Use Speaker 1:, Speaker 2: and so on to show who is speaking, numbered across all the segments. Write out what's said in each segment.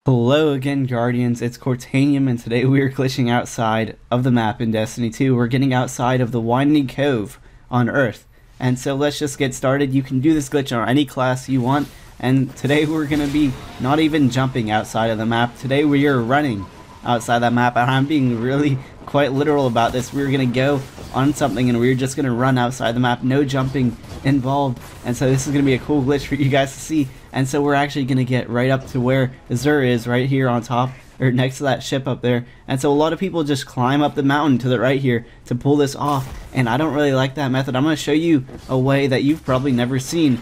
Speaker 1: Hello again, Guardians. It's Cortanium, and today we are glitching outside of the map in Destiny 2. We're getting outside of the Winding Cove on Earth. And so let's just get started. You can do this glitch on any class you want, and today we're going to be not even jumping outside of the map. Today we are running outside that map, and I'm being really quite literal about this. We're going to go on something and we're just going to run outside the map, no jumping involved. And so this is going to be a cool glitch for you guys to see. And so we're actually going to get right up to where Zur is, right here on top, or next to that ship up there. And so a lot of people just climb up the mountain to the right here to pull this off, and I don't really like that method. I'm going to show you a way that you've probably never seen.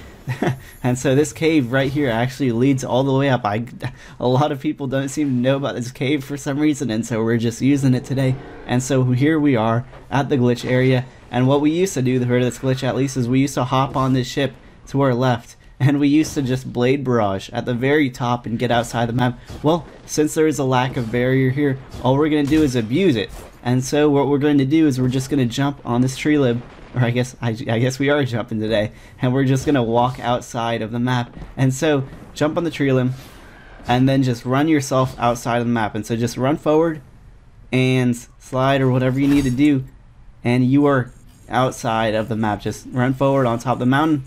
Speaker 1: And so this cave right here actually leads all the way up. A lot of people don't seem to know about this cave for some reason, and so we're just using it today. And so here we are at the glitch area, and what we used to do for this glitch at least is we used to hop on this ship to our left, and we used to just blade barrage at the very top and get outside the map. Well, since there is a lack of barrier here, all we're going to do is abuse it. And so what we're going to do is we're just going to jump on this tree limb, or I guess we are jumping today, and we're just going to walk outside of the map. And so jump on the tree limb and then just run yourself outside of the map. And so just run forward and slide or whatever you need to do, and you are outside of the map. Just run forward on top of the mountain,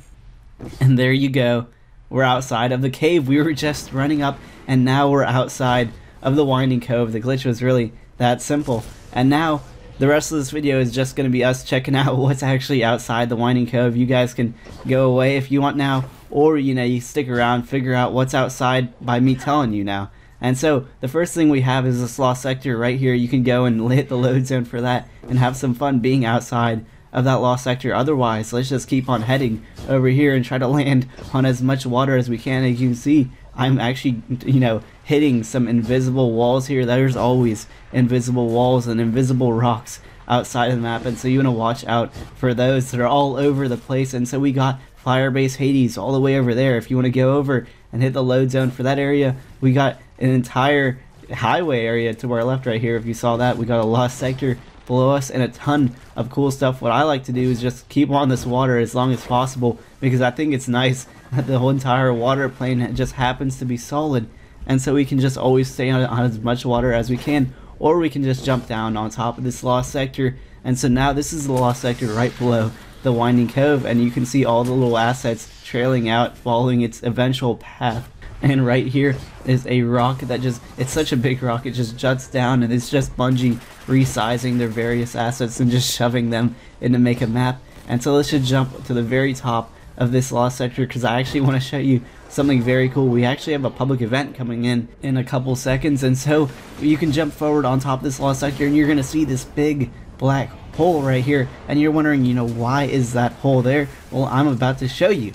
Speaker 1: and there you go. We're outside of the cave we were just running up, and now we're outside of the Winding Cove. The glitch was really that simple. And now the rest of this video is just going to be us checking out what's actually outside the Winding Cove. You guys can go away if you want now, or you stick around, figure out what's outside by me telling you now. And so the first thing we have is this lost sector right here. You can go and hit the load zone for that and have some fun being outside of that lost sector. Otherwise, let's just keep on heading over here and try to land on as much water as we can. As you can see, I'm actually hitting some invisible walls here. There's always invisible walls and invisible rocks outside of the map, and so you want to watch out for those. That are all over the place. And so we got Firebase Hades all the way over there. If you want to go over and hit the load zone for that area, we got an entire highway area to our left right here. If you saw that, we got a lost sector below us and a ton of cool stuff. What I like to do is just keep on this water as long as possible, because I think it's nice that the whole entire water plane just happens to be solid, and so we can just always stay on as much water as we can, or we can just jump down on top of this lost sector. And so now this is the lost sector right below the Winding Cove, and you can see all the little assets trailing out, following its eventual path. And right here is a rock that it's such a big rock, it just juts down, and it's just Bungie resizing their various assets and just shoving them in to make a map. And so let's just jump to the very top of this lost sector, because I actually want to show you something very cool. We actually have a public event coming in a couple seconds, and so you can jump forward on top of this lost sector, and you're going to see this big black hole right here, and you're wondering, why is that hole there? Well, I'm about to show you.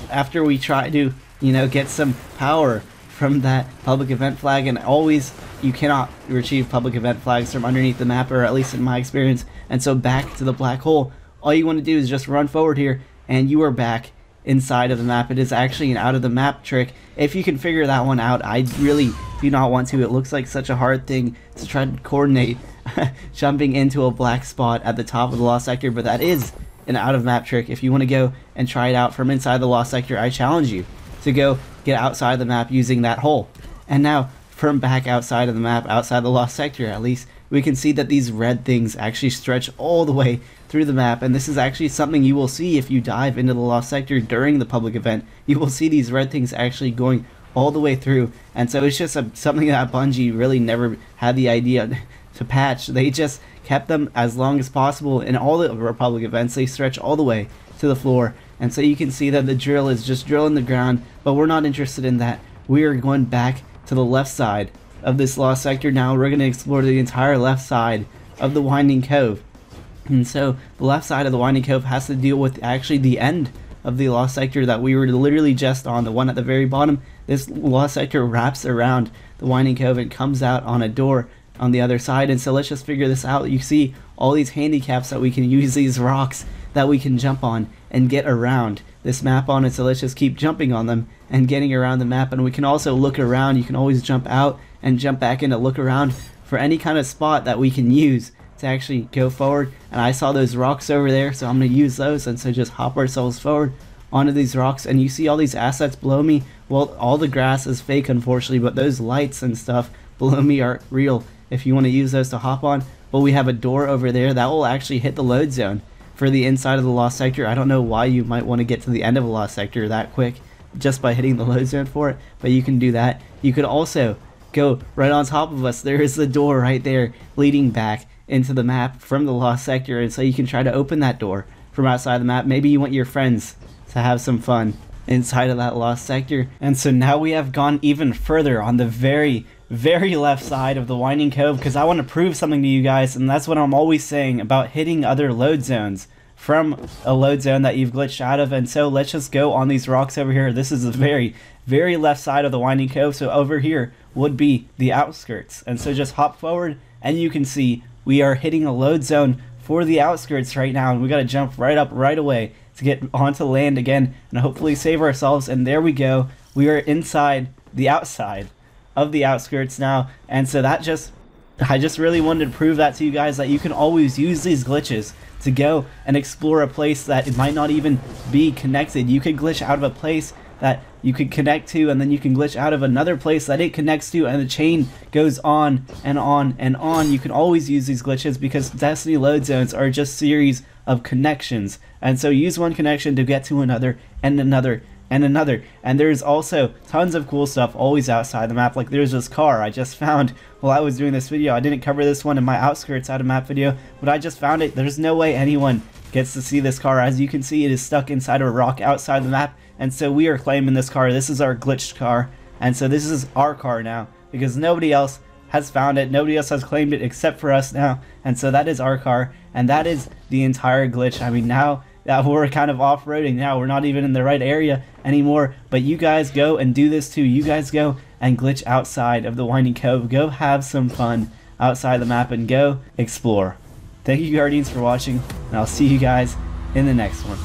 Speaker 1: After we try to get some power from that public event flag, and always you cannot retrieve public event flags from underneath the map, or at least in my experience. And so back to the black hole, all you want to do is just run forward here, and you are back inside of the map. It is actually an out of the map trick. If you can figure that one out, I really do not want to. It looks like such a hard thing to try to coordinate jumping into a black spot at the top of the lost sector, but that is an out of map trick. If you want to go and try it out from inside the lost sector, I challenge you to go get outside the map using that hole. And now from back outside of the map, outside the lost sector at least, we can see that these red things actually stretch all the way through the map, and this is actually something you will see if you dive into the lost sector during the public event. You will see these red things actually going all the way through, and so it's just something that Bungie really never had the idea to patch. They just kept them as long as possible. In all the public events, they stretch all the way to the floor. And so you can see that the drill is just drilling the ground, but we're not interested in that. We are going back to the left side of this lost sector now. We're going to explore the entire left side of the Winding Cove. And so the left side of the Winding Cove has to deal with actually the end of the lost sector that we were literally just on, the one at the very bottom. This lost sector wraps around the Winding Cove and comes out on a door on the other side. And so let's just figure this out. You see all these handicaps that we can use, these rocks that we can jump on and get around this map on. And so let's just keep jumping on them and getting around the map. And we can also look around. You can always jump out and jump back in to look around for any kind of spot that we can use to actually go forward. And I saw those rocks over there, so I'm going to use those. And so just hop ourselves forward onto these rocks, and you see all these assets below me. Well, all the grass is fake, unfortunately, but those lights and stuff below me are real if you want to use those to hop on. But we have a door over there that will actually hit the load zone for the inside of the lost sector. I don't know why you might want to get to the end of a lost sector that quick just by hitting the load zone for it, but you can do that. You could also go right on top of us. There is the door right there leading back into the map from the lost sector, and so you can try to open that door from outside the map. Maybe you want your friends to have some fun inside of that lost sector. And so now we have gone even further on the very left side of the Winding Cove, because I want to prove something to you guys, and that's what I'm always saying about hitting other load zones from a load zone that you've glitched out of. And so let's just go on these rocks over here. This is the very left side of the Winding Cove, so over here would be the outskirts. And so just hop forward and you can see we are hitting a load zone for the outskirts right now, and we got to jump right up right away to get onto land again and hopefully save ourselves. And there we go, we are inside the outside of the outskirts now. And so that I just really wanted to prove that to you guys, that you can always use these glitches to go and explore a place that it might not even be connected. You could glitch out of a place that you could connect to, and then you can glitch out of another place that it connects to, and the chain goes on and on and on. You can always use these glitches because Destiny load zones are just series of connections, and so use one connection to get to another and another and another. And there's also tons of cool stuff always outside the map. Like there's this car I just found while I was doing this video. I didn't cover this one in my outskirts out of map video, but I just found it. There's no way anyone gets to see this car. As you can see, it is stuck inside of a rock outside the map, and so we are claiming this car. This is our glitched car, and so this is our car now because nobody else has found it, nobody else has claimed it except for us now. And so that is our car, and that is the entire glitch. I mean, now that we're kind of off-roading, now we're not even in the right area anymore, but you guys go and do this too. You guys go and glitch outside of the Winding Cove. Go have some fun outside the map and go explore. Thank you, Guardians, for watching, and I'll see you guys in the next one.